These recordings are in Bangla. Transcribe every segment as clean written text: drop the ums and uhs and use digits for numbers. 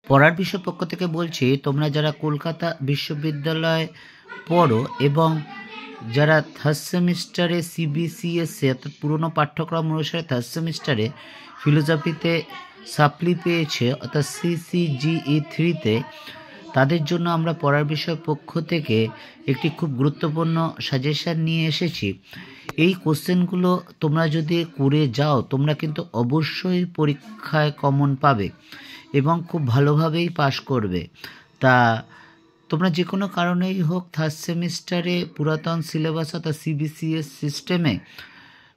পড়ার বিষয় পক্ষ থেকে বলছি, তোমরা যারা কলকাতা বিশ্ববিদ্যালয়ে পড়ো এবং যারা থার্ড সেমিস্টারে সিবিসিএসসি অর্থাৎ পুরনো পাঠ্যক্রম অনুসারে থার্ড সেমিস্টারে ফিলোসফিতে সাপ্লি পেয়েছে অর্থাৎ CCGE3-তে, তাদের জন্য আমরা পড়ার বিষয় পক্ষ থেকে একটি খুব গুরুত্বপূর্ণ সাজেশান নিয়ে এসেছি। এই কোশ্চেনগুলো তোমরা যদি করে যাও, তোমরা কিন্তু অবশ্যই পরীক্ষায় কমন পাবে এবং খুব ভালোভাবেই পাশ করবে। তা তোমরা যে কোনো কারণেই হোক থার্ড সেমিস্টারে পুরাতন সিলেবাস অর্থাৎ CBCS সিস্টেমে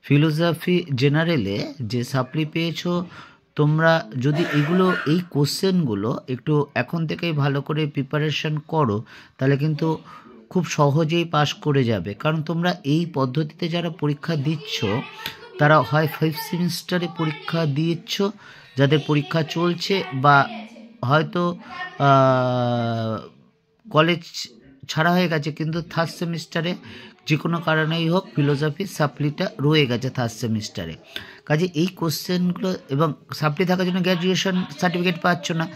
ফিলোসফি জেনারেলে যে সাপ্লি পেয়েছো, তোমরা যদি এই কোশ্চেনগুলো একটু এখন থেকেই ভালো করে প্রিপারেশন করো, তাহলে কিন্তু খুব সহজেই পাশ করে যাবে। কারণ তোমরা এই পদ্ধতিতে যারা পরীক্ষা দিচ্ছ, তারা হয় 5 সেমিস্টারে পরীক্ষা দিচ্ছ, যাদের পরীক্ষা চলছে, বা হয়তো কলেজ ছাড়া হয়ে গেছে, কিন্তু থার্ড সেমিস্টারে যে কোনো কারণেই হোক ফিলোসফি সাপ্লিটা রয়ে গেছে থার্ড সেমিস্টারে। কাজে এই কোশ্চেনগুলো, এবং সাপ্লি থাকার জন্য গ্র্যাজুয়েশন সার্টিফিকেট পাচ্ছ না,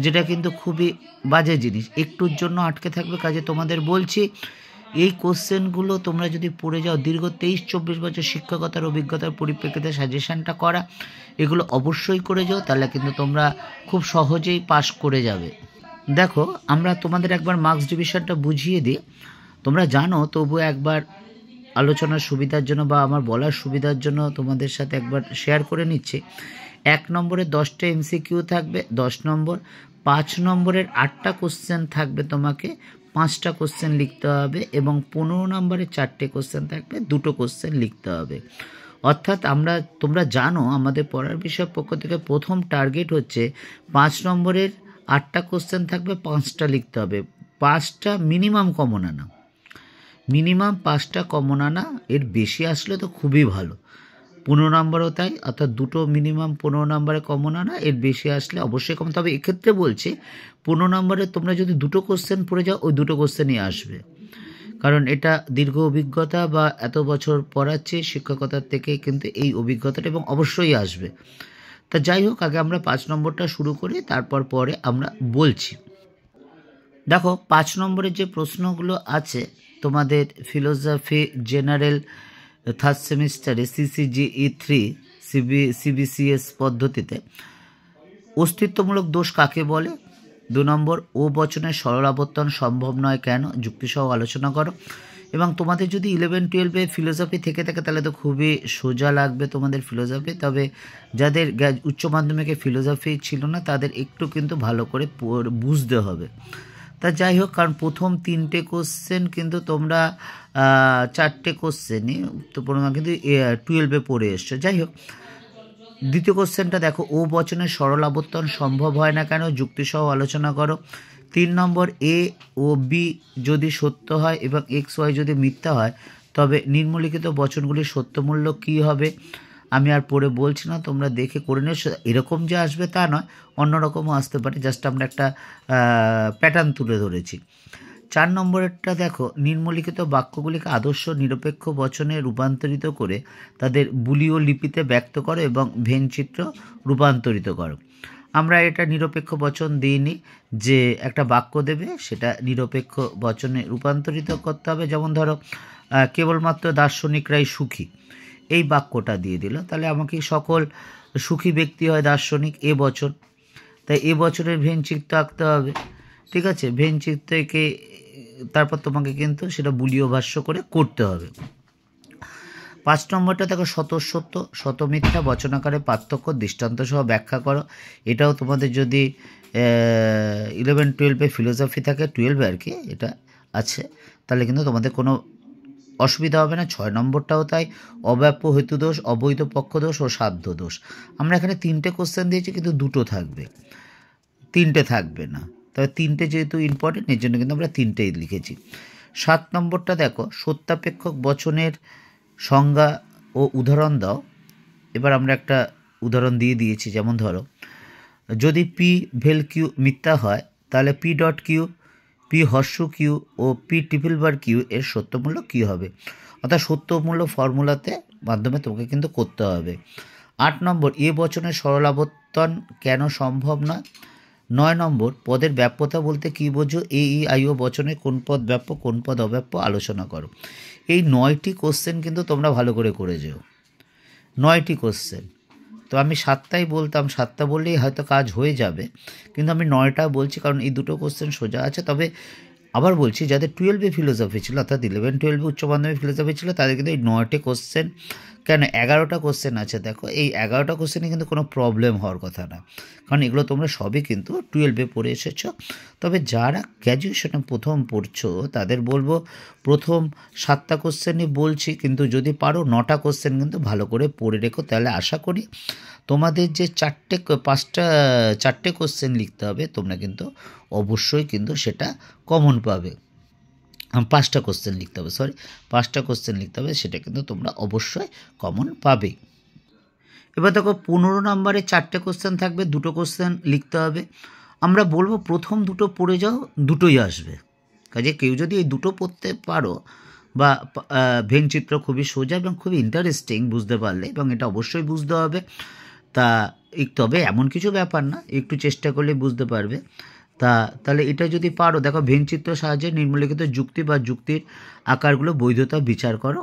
যেটা কিন্তু খুবই বাজে জিনিস, একটুর জন্য আটকে থাকবে। কাজে তোমাদের বলছি, এই কোশ্চেনগুলো তোমরা যদি পড়ে যাও, দীর্ঘ 23-24 বছর শিক্ষকতার অভিজ্ঞতার পরিপ্রেক্ষিতে সাজেশানটা করা, এগুলো অবশ্যই করে যাও, তাহলে কিন্তু তোমরা খুব সহজেই পাশ করে যাবে। দেখো, আমরা তোমাদের একবার মার্কস ডিভিশনটা বুঝিয়ে দিই, তোমরা জানো, তবু একবার আলোচনার সুবিধার জন্য বা আমার বলার সুবিধার জন্য তোমাদের সাথে একবার শেয়ার করে নিচ্ছি। 1 নম্বরে 10টা MCQ থাকবে 10 নম্বর, 5 নম্বরের 8টা কোশ্চেন থাকবে, তোমাকে 5টা কোশ্চেন লিখতে হবে, এবং 15 নম্বরে 4টে কোশ্চেন থাকবে, 2টো কোশ্চেন লিখতে হবে। অর্থাৎ তোমরা জানো, আমাদের পড়ার বিষয় পক্ষ থেকে প্রথম টার্গেট হচ্ছে 5 নম্বরের 8টা কোশ্চেন থাকবে, 5টা লিখতে হবে। 5টা মিনিমাম কমন আনা, মিনিমাম 5টা কমন আনা, এর বেশি আসলে তো খুবই ভালো। 15 নম্বরও তাই, অর্থাৎ 2টো মিনিমাম 15 নম্বরে কমন আনা, এর বেশি আসলে অবশ্যই কমন। তবে এক্ষেত্রে বলছি, 15 নম্বরে তোমরা যদি 2টো কোশ্চেন পড়ে যাও, ওই 2টো কোশ্চেনই আসবে, কারণ এটা দীর্ঘ অভিজ্ঞতা বা এত বছর পড়াচ্ছে শিক্ষকতার থেকে, কিন্তু এই অভিজ্ঞতাটা এবং অবশ্যই আসবে। তা যাই হোক, আগে আমরা 5 নম্বরটা শুরু করি, তারপর পরে আমরা বলছি। দেখো, 5 নম্বরের যে প্রশ্নগুলো আছে তোমাদের ফিলোসফি জেনারেল থার্ড সেমিস্টারে CCGE3 CBCS পদ্ধতিতে, অস্তিত্বমূলক দোষ কাকে বলে? 2 নম্বর, ও বচনের সরলাবর্তন সম্ভব নয় কেন? যুক্তিসহ আলোচনা করো। এবং তোমাদের যদি 11-12-এ ফিলোসফি থেকে থাকে, তাহলে তো খুবই সোজা লাগবে তোমাদের ফিলোসফি। তবে যাদের উচ্চ মাধ্যমিকে ফিলোসফি ছিল না, তাদের একটু কিন্তু ভালো করে বুঝতে হবে। তা যাই হোক, কারণ প্রথম 3টে কোশ্চেন কিন্তু তোমরা 4টে কোশ্চেনই তোমরা কিন্তু 12-এ পড়ে এসছো। যাই হোক, দ্বিতীয় কোশ্চেনটা দেখো, ও বচনের সরল আবর্তন সম্ভব হয় না কেন? যুক্তিসহ আলোচনা করো। 3 নম্বর, A ও B যদি সত্য হয় এবং XY যদি মিথ্যা হয়, তবে নিম্নলিখিত বচনগুলির সত্যমূল্য কী হবে? আমি আর পড়ে বলছি না, তোমরা দেখে করে নিও। এরকম যে আসবে তা নয়, অন্যরকমও আসতে পারে, জাস্ট আমরা একটা প্যাটার্ন তুলে ধরেছি। 4 নম্বরেরটা দেখো, নিম্নলিখিত বাক্যগুলিকে আদর্শ নিরপেক্ষ বচনে রূপান্তরিত করে তাদের বুলীয় লিপিতে ব্যক্ত করো এবং ভেনচিত্র রূপান্তরিত করো। আমরা এটা নিরপেক্ষ বচন দিইনি, যে একটা বাক্য দেবে, সেটা নিরপেক্ষ বচনে রূপান্তরিত করতে হবে। যেমন ধরো, কেবলমাত্র দার্শনিকরাই সুখী, এই বাক্যটা দিয়ে দিল, তাহলে আমাকে সকল সুখী ব্যক্তি হয় দার্শনিক, এ বচন, তাই এ বচনের ভেনচিত্র আঁকতে হবে। ঠিক আছে, ভেনচিত্রকে তারপর তোমাকে কিন্তু সেটা বুলীয় ভাষ্য করে করতে হবে। 5 নম্বরটা দেখো, সত্য শত মিথ্যা বচনাকারে পার্থক্য দৃষ্টান্ত সহ ব্যাখ্যা করো। এটাও তোমাদের যদি 11-12-এ ফিলোসফি থাকে, 12-এ আর কি এটা আছে, তাহলে কিন্তু তোমাদের কোনো অসুবিধা হবে না। 6 নম্বরটাও তাই, অব্যাপ্য হেতুদোষ, অবৈধ পক্ষদোষ ও সাধ্য দোষ। আমরা এখানে 3টে কোশ্চেন দিয়েছি, কিন্তু 2টো থাকবে, 3টে থাকবে না। তবে 3টে যেহেতু ইম্পর্টেন্ট, এর জন্য কিন্তু আমরা 3টেই লিখেছি। 7 নম্বরটা দেখো, সত্যাপেক্ষক বচনের সংজ্ঞা ও উদাহরণ দাও। এবার আমরা একটা উদাহরণ দিয়ে দিয়েছি, যেমন ধরো, যদি P ভেল কিউ মিথ্যা হয়, তাহলে P.Q, P হর্ষ কিউ ও P∼q এর সত্যমূল্য কী হবে? অর্থাৎ সত্যমূল্য ফর্মুলাতে মাধ্যমে তোমাকে কিন্তু করতে হবে। 8 নম্বর, এ বচনের সরলাবর্তন কেন সম্ভব নয়? 9 নম্বর, পদের ব্যাপ্যতা বলতে কী বোঝো? এ ই আই ও বচনে কোন পদ ব্যাপ্য কোন পদ অব্যাপ্য আলোচনা করো। এই 9টি কোশ্চেন কিন্তু তোমরা ভালো করে যেও। 9টি কোশ্চেন। তো আমি 7টাই বলতাম, 7টা বললেই হয়তো কাজ হয়ে যাবে, কিন্তু আমি 9টা বলছি কারণ এই দুটো কোশ্চেন সোজা আছে। তবে আবার বলছি, যাদের 12-এ ফিলোসফি ছিল অর্থাৎ 11-12 উচ্চ মাধ্যমিক ফিলোসফি ছিল তাদের কিন্তু এই 9টে কোশ্চেন, কেন 11টা কোশ্চেন আছে দেখো, এই 11টা কোশ্চেনে কিন্তু কোনো প্রবলেম হওয়ার কথা না, কারণ এগুলো তোমরা সবই কিন্তু 12-এ পড়ে এসেছো। তবে যারা গ্র্যাজুয়েশনে প্রথম পড়ছো তাদের বলবো প্রথম 7টা কোশ্চেনই বলছি, কিন্তু যদি পারো 9টা কোশ্চেন কিন্তু ভালো করে পড়ে রেখো, তাহলে আশা করি তোমাদের যে 4টে কোশ্চেন লিখতে হবে তোমরা কিন্তু অবশ্যই কিন্তু সেটা কমন পাবে। 5টা কোশ্চেন লিখতে হবে, 5টা কোশ্চেন লিখতে হবে, সেটা কিন্তু তোমরা অবশ্যই কমন পাবেই। এবার দেখো 15 নম্বরে 4টে কোশ্চেন থাকবে, 2টো কোশ্চেন লিখতে হবে। আমরা বলবো প্রথম 2টো পড়ে যাও, দুটোই আসবে। কাজে কেউ যদি এই 2টো পড়তে পারো বা ভেনচিত্র খুবই সোজা এবং খুবই ইন্টারেস্টিং বুঝতে পারলে, এবং এটা অবশ্যই বুঝতে হবে, তা তবে এমন কিছু ব্যাপার না, একটু চেষ্টা করলে বুঝতে পারবে। তাহলে এটা যদি পারো, দেখো ভেনচিত্র সাহায্যে নিম্নলিখিত যুক্তি বা যুক্তির আকারগুলো বৈধতা বিচার করো।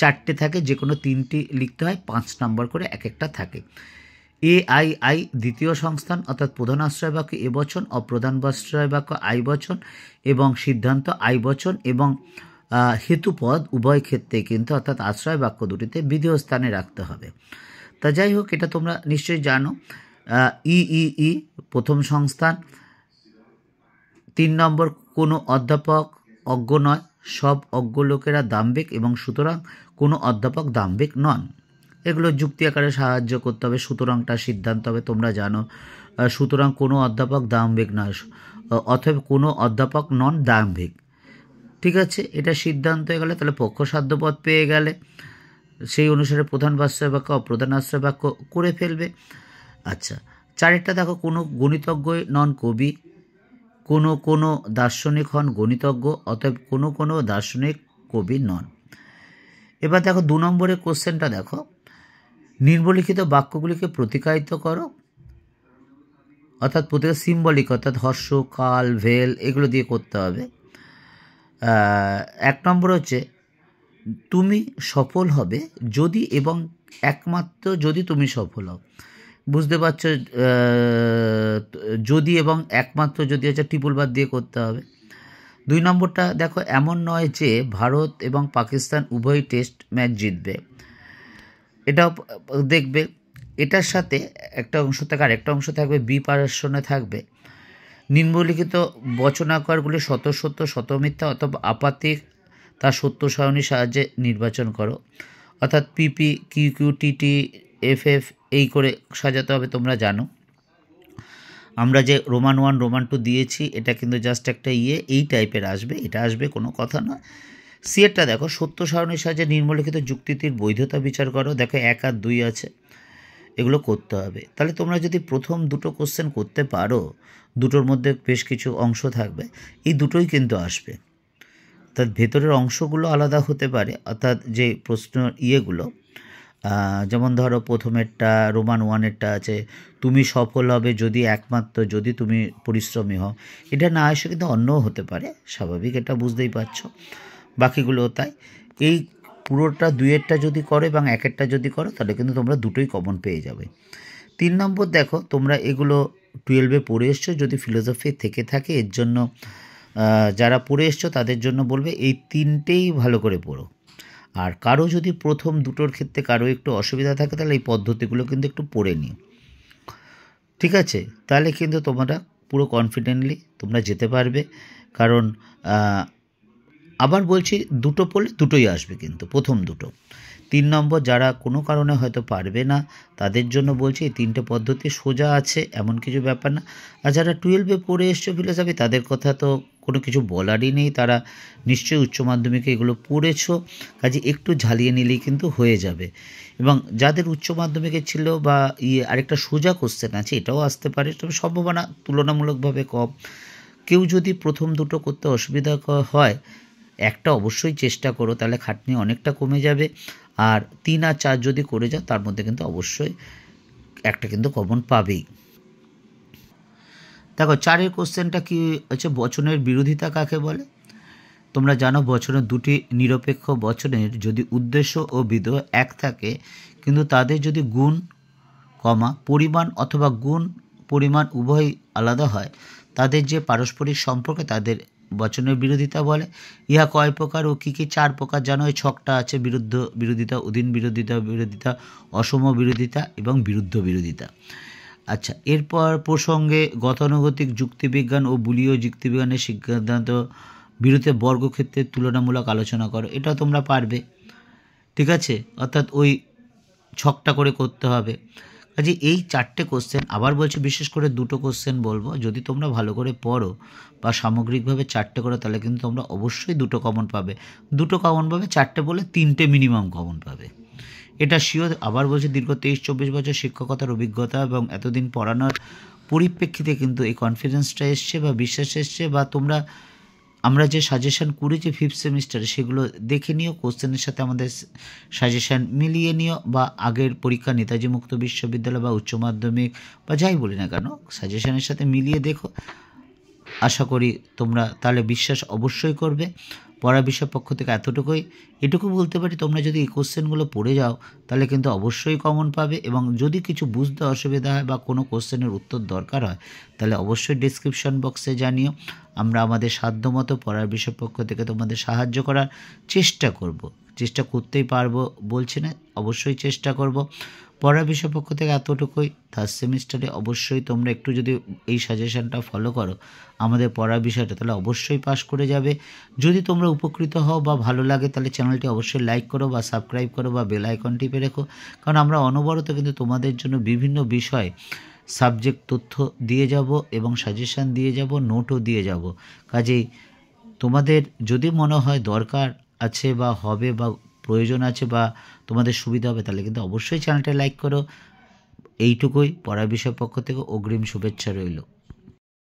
4টে থাকে, যে কোনো 3টি লিখতে হয়, 5 নম্বর করে এক একটা থাকে। এ আই আই দ্বিতীয় সংস্থান অর্থাৎ প্রধান আশ্রয় বাক্য এ বচন, অপ্রধান আশ্রয় বাক্য আই বচন এবং সিদ্ধান্ত আই বচন এবং হেতুপদ উভয় ক্ষেত্রে কিন্তু অর্থাৎ আশ্রয় বাক্য দুটিতে বিধেয় স্থানে রাখতে হবে। তা যাই হোক, এটা তোমরা নিশ্চয়ই জানো। ই প্রথম সংস্থান। 3 নম্বর, কোনো অধ্যাপক অজ্ঞ নয়, সব অজ্ঞ লোকেরা দাম্ভিক এবং সুতরাং কোনো অধ্যাপক দাম্ভিক নন। এগুলো যুক্তি আকারে সাহায্য করতে হবে। সুতরাংটা সিদ্ধান্ত হবে, তোমরা জানো। সুতরাং কোনো অধ্যাপক দাম্ভিক নয়, অতএব কোনো অধ্যাপক নন দাম্ভিক। ঠিক আছে, এটা সিদ্ধান্ত হয়ে গেলে, তাহলে পক্ষসাধ্য পদ পেয়ে গেলে, সেই অনুসারে প্রধান আশ্রয় বাক্য অপ্রধান আশ্রয় বাক্য করে ফেলবে। আচ্ছা, 4টা দেখো, কোনো গণিতজ্ঞ নন কবি, কোনো দার্শনিক হন গণিতজ্ঞ, অতএব কোনো দার্শনিক কবি নন। এবার দেখো 2 নম্বরের কোশ্চেনটা দেখো, নিম্নলিখিত বাক্যগুলিকে প্রতিকায়িত করো, অর্থাৎ প্রতিটা সিম্বলিক, অর্থাৎ হর্ষ, কাল, ভেল এগুলো দিয়ে করতে হবে। 1 নম্বর হচ্ছে, তুমি সফল হবে যদি এবং একমাত্র যদি তুমি সফল হও। বুঝতে পারছো, যদি এবং একমাত্র যদি হচ্ছে ট্রিপল বার দিয়ে করতে হবে। 2 নম্বরটা দেখো, এমন নয় যে ভারত এবং পাকিস্তান উভয় টেস্ট ম্যাচ জিতবে। এটাও দেখবে। এটার সাথে একটা অংশ থাকে, আর একটা অংশ থাকবে বি পার্সনে থাকবে, নিম্নলিখিত বচনাকারগুলি সত্য শতমিথ্যা অথবা আপাতিক তার সত্য সারণীর সাহায্যে নির্বাচন করো। অর্থাৎ পিপি কিউ টিটি এফ এই করে সাজাতে হবে। তোমরা জানো আমরা যে রোমান 1 রোমান 2 দিয়েছি, এটা কিন্তু জাস্ট একটা এই টাইপের আসবে, এটা আসবে, কোনো কথা না। সিএরটা দেখো, সত্য সারণীর সাহায্যে নিম্নলিখিত যুক্তিটির বৈধতা বিচার করো। দেখো 1 আর 2 আছে, এগুলো করতে হবে। তাহলে তোমরা যদি প্রথম 2টো কোশ্চেন করতে পারো, দুটোর মধ্যে বেশ কিছু অংশ থাকবে, এই দুটোই কিন্তু আসবে। অর্থাৎ ভেতরের অংশগুলো আলাদা হতে পারে, অর্থাৎ যে প্রশ্ন ইয়েগুলো, যেমন ধরো প্রথমেরটা রোমান 1-এরটা আছে, তুমি সফল হবে যদি একমাত্র যদি তুমি পরিশ্রমী হও। এটা না এসে কিন্তু অন্যও হতে পারে, স্বাভাবিক, এটা বুঝতেই পারছো। বাকিগুলো তাই। এই পুরোটা 2-এরটা যদি করো এবং 1-এরটা যদি করো, তাহলে কিন্তু তোমরা দুটোই কমন পেয়ে যাবে। 3 নম্বর দেখো, তোমরা এগুলো 12-এ পড়ে এসছো, যদি ফিলোসফি থেকে থাকে, এর জন্য যারা পড়ে এসছো তাদের জন্য বলবে এই 3টেই ভালো করে পড়ো। আর কারো যদি প্রথম 2টোর ক্ষেত্রে কারো একটু অসুবিধা থাকে, তাহলে এই পদ্ধতিগুলো কিন্তু একটু পড়ে নিও। ঠিক আছে, তাহলে কিন্তু তোমরা পুরো কনফিডেন্টলি তোমরা যেতে পারবে। কারণ আবার বলছি, 2টো পড়লে দুটোই আসবে, কিন্তু প্রথম 2টো। 3 নম্বর, যারা কোনো কারণে হয়তো পারবে না, তাদের জন্য বলছি এই 3টে পদ্ধতি সোজা আছে, এমন কিছু ব্যাপার না। আর যারা 12-এ পড়ে এসছো ফিলোসফি, তাদের কথা তো কোনো কিছু বলারই নেই, তারা নিশ্চয়ই উচ্চ মাধ্যমিকে এগুলো পড়েছো, কাজে একটু ঝালিয়ে নিলেই কিন্তু হয়ে যাবে। এবং যাদের উচ্চ মাধ্যমিকে ছিল বা আরেকটা সোজা কোশ্চেন আছে, এটাও আসতে পারে, তবে সম্ভাবনা তুলনামূলকভাবে কম। কেউ যদি প্রথম 2টো করতে অসুবিধা হয়, একটা অবশ্যই চেষ্টা করো, তাহলে খাটনি অনেকটা কমে যাবে। আর 3 আর 4 যদি করে যাও, তার মধ্যে কিন্তু অবশ্যই একটা কিন্তু কমন পাবেই। দেখো 4 কোশ্চেনটা কি হচ্ছে, বচনের বিরোধিতা কাকে বলে। তোমরা জানো বচনের দুটি নিরপেক্ষ বচনের যদি উদ্দেশ্য ও বিধেয় এক থাকে কিন্তু তাদের যদি গুণ পরিমাণ অথবা গুণ পরিমাণ উভয় আলাদা হয়, তাদের যে পারস্পরিক সম্পর্কে তাদের বচনের বিরোধিতা বলে। ইহা কয় প্রকার ও কী কী? 4 প্রকার জানো, এই ছকটা আছে: বিরোধিতা, অধীন বিরোধিতা, অসম বিরোধিতা এবং বিরুদ্ধ বিরোধিতা। আচ্ছা, এরপর প্রসঙ্গে গতানুগতিক যুক্তিবিজ্ঞান ও বুলীয় যুক্তিবিজ্ঞানের সিদ্ধান্ত বিরোধে বর্গক্ষেত্রের তুলনামূলক আলোচনা করো। এটা তোমরা পারবে, ঠিক আছে, অর্থাৎ ওই ছকটা করে করতে হবে। কাজে এই 4টে কোশ্চেন, আবার বলছি বিশেষ করে 2টো কোশ্চেন বলবো, যদি তোমরা ভালো করে পড়ো বা সামগ্রিকভাবে 4টে করো তাহলে কিন্তু তোমরা অবশ্যই 2টো কমন পাবে। 2টো কমন পাবে, 4টে বলে 3টে মিনিমাম কমন পাবে, এটা শিওর। আবার বলছি দীর্ঘ 23-24 বছর শিক্ষকতার অভিজ্ঞতা এবং এতদিন পড়ানোর পরিপ্রেক্ষিতে কিন্তু এই কনফিডেন্সটা এসছে বা বিশ্বাস এসছে, বা আমরা যে সাজেশান করেছি 5th সেমিস্টারে সেগুলো দেখে নিও, কোশ্চেনের সাথে আমাদের সাজেশান মিলিয়ে নিও, বা আগের পরীক্ষা নেতাজি মুক্ত বিশ্ববিদ্যালয় বা উচ্চ মাধ্যমিক বা যাই বলি না কেন সাজেশানের সাথে মিলিয়ে দেখো। আশা করি তোমরা তাহলে বিশ্বাস অবশ্যই করবে। পড়ার বিষয় পক্ষ থেকে এটুকু বলতে পারি, তোমরা যদি এই কোশ্চেনগুলো পড়ে যাও তাহলে কিন্তু অবশ্যই কমন পাবে। এবং যদি কিছু বুঝতে অসুবিধা হয় বা কোনো কোশ্চেনের উত্তর দরকার হয় তাহলে অবশ্যই ডেসক্রিপশন বক্সে জানিও। আমরা আমাদের সাধ্যমতো পড়ার বিষয় পক্ষ থেকে তোমাদের সাহায্য করার চেষ্টা করব। চেষ্টা করতেই পারবো বলছি না, অবশ্যই চেষ্টা করব। পড়ার বিষয় পক্ষ থেকে এতটুকুই। 3rd সেমিস্টারে অবশ্যই তোমরা একটু যদি এই সাজেশনটা ফলো করো আমাদের পড়ার বিষয়টা, তাহলে অবশ্যই পাস করে যাবে। যদি তোমরা উপকৃত হও বা ভালো লাগে তাহলে চ্যানেলটি অবশ্যই লাইক করো বা সাবস্ক্রাইব করো বা বেল আইকন টিপে রেখো, কারণ আমরা অনবরত কিন্তু তোমাদের জন্য বিভিন্ন বিষয় সাবজেক্ট তথ্য দিয়ে যাব এবং সাজেশান দিয়ে যাব, নোটও দিয়ে যাব। কাজেই তোমাদের যদি মনে হয় দরকার আছে বা হবে বা প্রয়োজন আছে বা তোমাদের সুবিধা হবে তাহলে কিন্তু অবশ্যই চ্যানেলটা লাইক করো। এইটুকুই, পড়ার বিষয় পক্ষ থেকে অগ্রিম শুভেচ্ছা রইল।